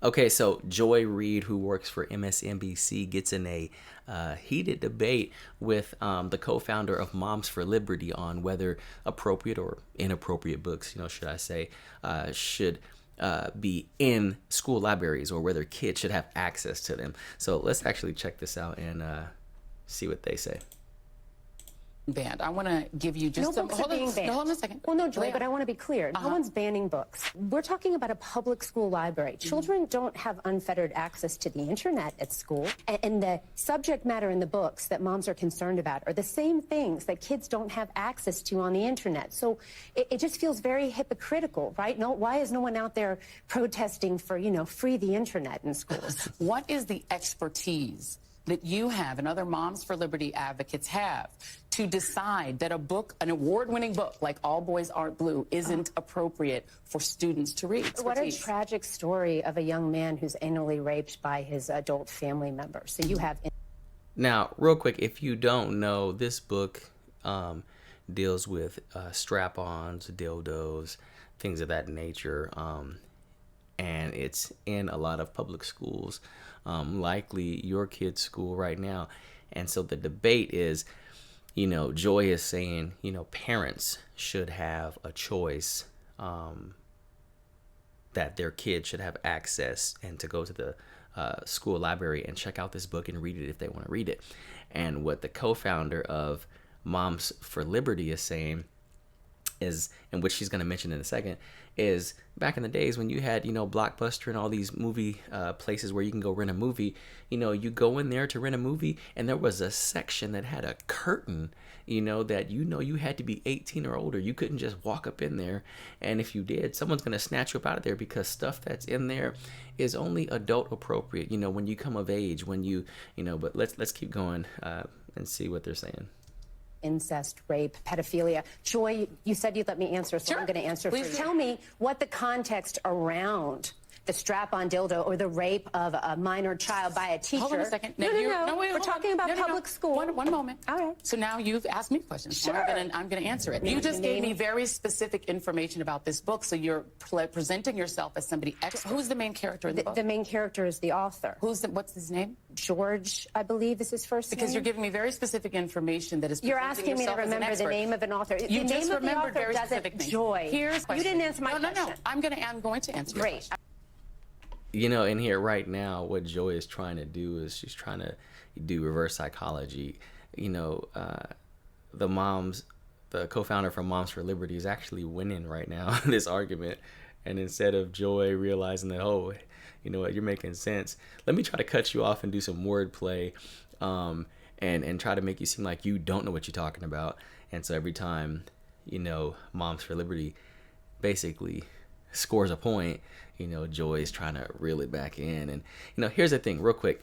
Okay, so Joy Reid, who works for MSNBC, gets in a heated debate with the co-founder of Moms for Liberty on whether appropriate or inappropriate books, should I say, should be in school libraries or whether kids should have access to them. So let's actually check this out and see what they say. Banned. I want to give you just no some. books are being banned. No, hold on a second. Well, no, Joy, but I want to be clear. No one's banning books. We're talking about a public school library. Children don't have unfettered access to the internet at school. And the subject matter in the books that moms are concerned about are the same things that kids don't have access to on the internet. So it just feels very hypocritical, right? No, why is no one out there protesting for, free the internet in schools? What is the expertise that you have and other Moms for Liberty advocates have to decide that a book, an award-winning book like All Boys Aren't Blue, isn't appropriate for students to read? What a tragic story of a young man who's anally raped by his adult family member. So you have... Now, real quick, if you don't know, this book deals with strap-ons, dildos, things of that nature, and it's in a lot of public schools, likely your kid's school right now. And so the debate is, Joy is saying, parents should have a choice, that their kids should have access and to go to the school library and check out this book and read it if they want to read it. And what the co-founder of Moms for Liberty is saying is, and which she's going to mention in a second, is back in the days when you had, Blockbuster and all these movie places where you can go rent a movie, you go in there to rent a movie and there was a section that had a curtain, that you had to be 18 or older. You couldn't just walk up in there, and if you did, someone's going to snatch you up out of there because stuff that's in there is only adult appropriate, when you come of age, when but let's keep going and see what they're saying. Incest, rape, pedophilia. Joy, you said you'd let me answer, so Sure. I'm going to answer for you. Please. Tell me what the context around the strap-on dildo or the rape of a minor child by a teacher. Hold on a second. No, wait, we're hold talking on. about No. public school. One moment. All right. So now you've asked me questions. Sure. I'm going to answer it. You just gave me very specific information about this book, so you're presenting yourself as somebody expert. Who's the main character in the book? The main character is the author. What's his name? George, I believe, is his first name. Because you're giving me very specific information that is. You're asking me to yourself as an remember the expert. name of an author. You the just name of the remembered author very doesn't. specific names. Joy. Here's You didn't answer my question. No. I'm going to answer your Great. question. In here right now, what Joy is trying to do is she's trying to do reverse psychology. The co-founder from Moms for Liberty is actually winning right now this argument. And instead of Joy realizing that, oh, you know what, you're making sense, let me try to cut you off and do some wordplay, and try to make you seem like you don't know what you're talking about. And so every time, Moms for Liberty basically scores a point, Joy's trying to reel it back in. And here's the thing real quick,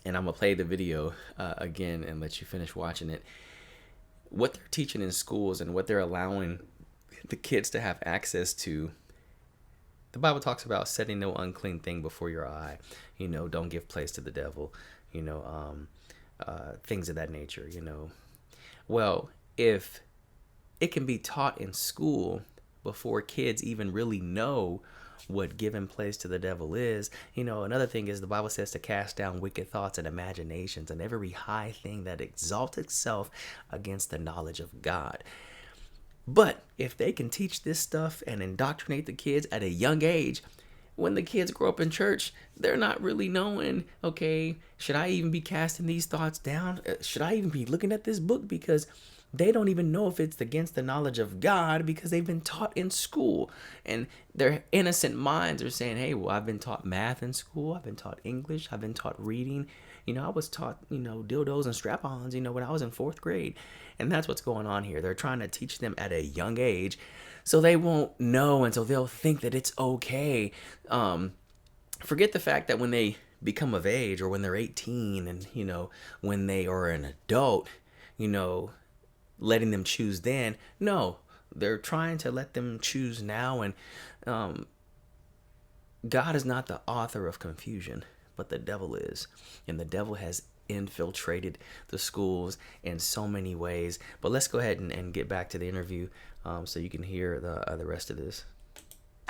and I'm gonna play the video again and let you finish watching it. What they're teaching in schools and what they're allowing the kids to have access to, the Bible talks about setting no unclean thing before your eye, don't give place to the devil, things of that nature. Well, if it can be taught in school before kids even really know what giving place to the devil is. Another thing is the Bible says to cast down wicked thoughts and imaginations and every high thing that exalts itself against the knowledge of God. But if they can teach this stuff and indoctrinate the kids at a young age, when the kids grow up in church, they're not really knowing, okay, should I even be casting these thoughts down? Should I even be looking at this book? Because they don't even know if it's against the knowledge of God because they've been taught in school. And their innocent minds are saying, hey, well, I've been taught math in school. I've been taught English. I've been taught reading. I was taught, dildos and strap-ons, when I was in 4th grade. And that's what's going on here. They're trying to teach them at a young age so they won't know, and so they'll think that it's okay. Forget the fact that when they become of age or when they're 18 and, when they are an adult, letting them choose then. No, they're trying to let them choose now. And God is not the author of confusion, but the devil is. And the devil has infiltrated the schools in so many ways. But let's go ahead and get back to the interview so you can hear the rest of this.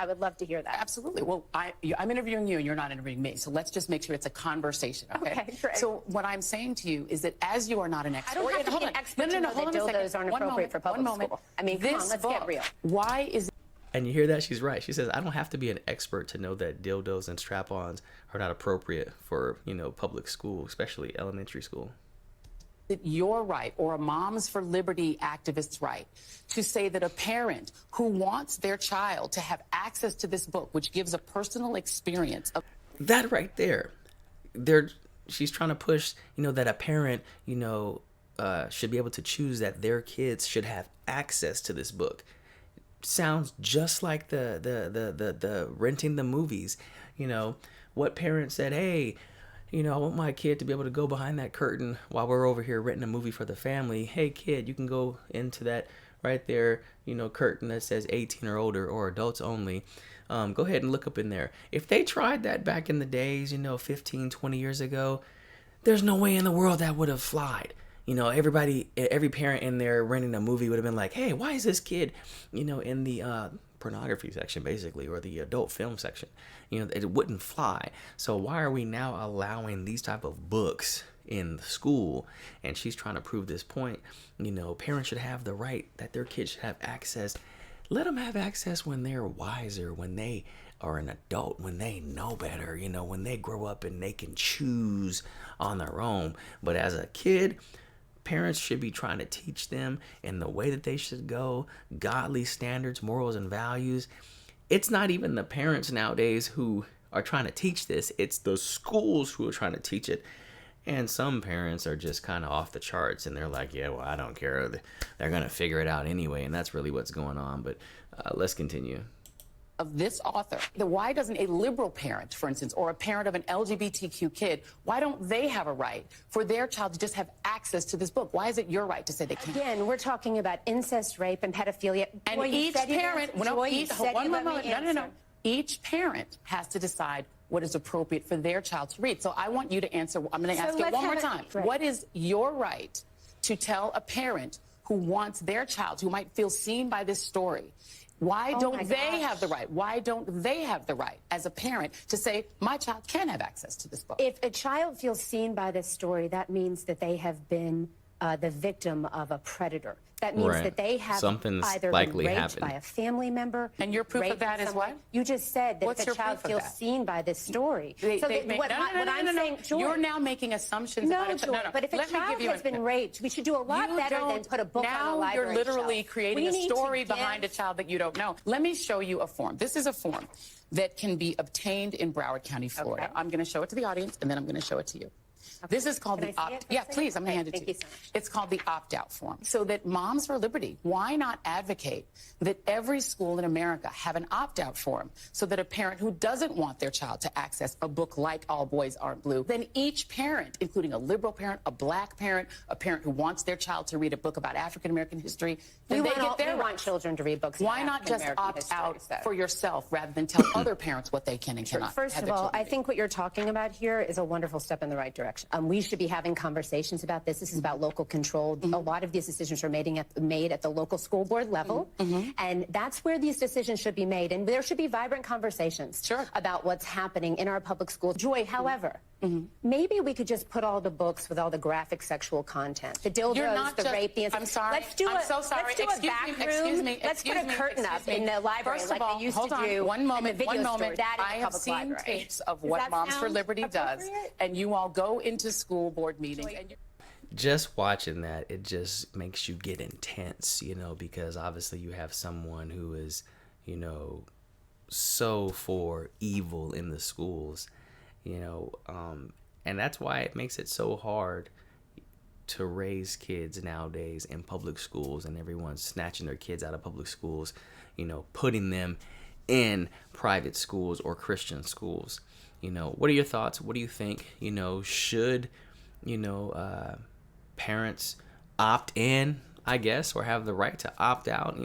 I would love to hear that. Absolutely. Well, I'm interviewing you and you're not interviewing me. So let's just make sure it's a conversation, okay? Okay, great. So what I'm saying to you is that as you are not an expert... I don't have to be an expert to know that dildos aren't appropriate for public school. I mean, come on, let's get real. Why is... And you hear that? She's right. She says, I don't have to be an expert to know that dildos and strap-ons are not appropriate for, public school, especially elementary school. Your right, or a Moms for Liberty activist's right, to say that a parent who wants their child to have access to this book, which gives a personal experience of... That right there, she's trying to push, that a parent, should be able to choose that their kids should have access to this book. Sounds just like the renting the movies. What parent said, hey, I want my kid to be able to go behind that curtain while we're over here renting a movie for the family. Hey, kid, you can go into that right there, curtain that says 18 or older or adults only. Go ahead and look up in there. If they tried that back in the days, 15, 20 years ago, there's no way in the world that would have flied. Every parent in there renting a movie would have been like, hey, why is this kid, in the pornography section, basically, or the adult film section? It wouldn't fly. So why are we now allowing these type of books in the school? And she's trying to prove this point. Parents should have the right that their kids should have access. Let them have access when they're wiser, when they are an adult, when they know better, when they grow up and they can choose on their own. But as a kid, parents should be trying to teach them in the way that they should go, godly standards, morals, and values. It's not even the parents nowadays who are trying to teach this. It's the schools who are trying to teach it. And some parents are just kind of off the charts, and they're like, yeah, well, I don't care. They're going to figure it out anyway, and that's really what's going on. But let's continue. Of this author, why doesn't a liberal parent, for instance, or a parent of an LGBTQ kid, why don't they have a right for their child to just have access to this book? Why is it your right to say they can't? Again, we're talking about incest, rape, and pedophilia. And each parent, each parent has to decide what is appropriate for their child to read. So I want you to answer. I'm going to ask it one more time. Right. What is your right to tell a parent who wants their child, who might feel seen by this story? Why don't they have the right? Why don't they have the right as a parent to say, my child can have access to this book? If a child feels seen by this story, that means that they have been the victim of a predator. That means that they have either been raped by a family member. And your proof of that is what? You just said that if a child feels seen by this story. You're now making assumptions about it. No, but if a child has been raped, we should do a lot better than put a book on a library shelf. Now you're literally creating a story behind a give... child that you don't know. Let me show you a form. This is a form that can be obtained in Broward County, Florida. Okay. I'm going to show it to the audience, and then I'm going to show it to you. Okay. This is called the opt. Yeah, please. I'm going to hand it to you. So it's called the opt-out form. So that Moms for Liberty, why not advocate that every school in America have an opt-out form so that a parent who doesn't want their child to access a book like All Boys Aren't Blue, then each parent, including a liberal parent, a black parent, a parent who wants their child to read a book about African American history, then they get their want children to read books. Why not just opt out for yourself rather than tell other parents what they can and cannot? First of all, I think what you're talking about here is a wonderful step in the right direction. We should be having conversations about this. This is about local control. A lot of these decisions are made at the local school board level, and that's where these decisions should be made. And there should be vibrant conversations about what's happening in our public schools. Joy, however, maybe we could just put all the books with all the graphic sexual content, the dildos, the rape, the incest. I'm sorry. Let's do I'm so sorry. Let's do a back room. Let's put a curtain up in the library like they used to do. One moment. I have seen tapes of what Moms for Liberty does, and you all go into school board meetings. And just watching that, it just makes you get intense, because obviously you have someone who is, so for evil in the schools, and that's why it makes it so hard to raise kids nowadays in public schools, and everyone's snatching their kids out of public schools, putting them in private schools or Christian schools. What are your thoughts? What do you think? Should, parents opt in, I guess, or have the right to opt out,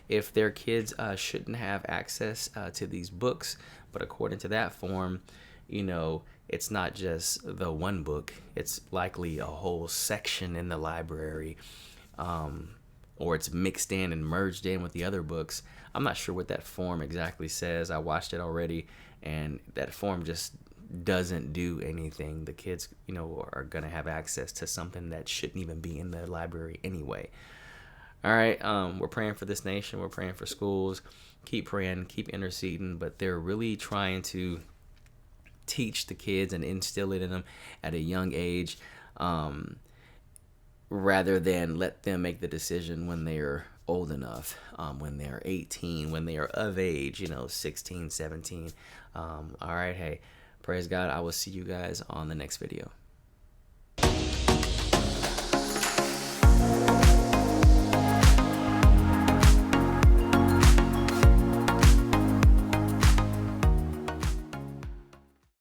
if their kids shouldn't have access to these books? But according to that form, it's not just the one book. It's likely a whole section in the library or it's mixed in and merged in with the other books. I'm not sure what that form exactly says. I watched it already, and that form just doesn't do anything. The kids, are going to have access to something that shouldn't even be in the library anyway. All right, we're praying for this nation. We're praying for schools. Keep praying, keep interceding, but they're really trying to teach the kids and instill it in them at a young age, rather than let them make the decision when they're old enough, when they're 18, when they are of age, 16, 17. All right, hey, praise God. I will see you guys on the next video.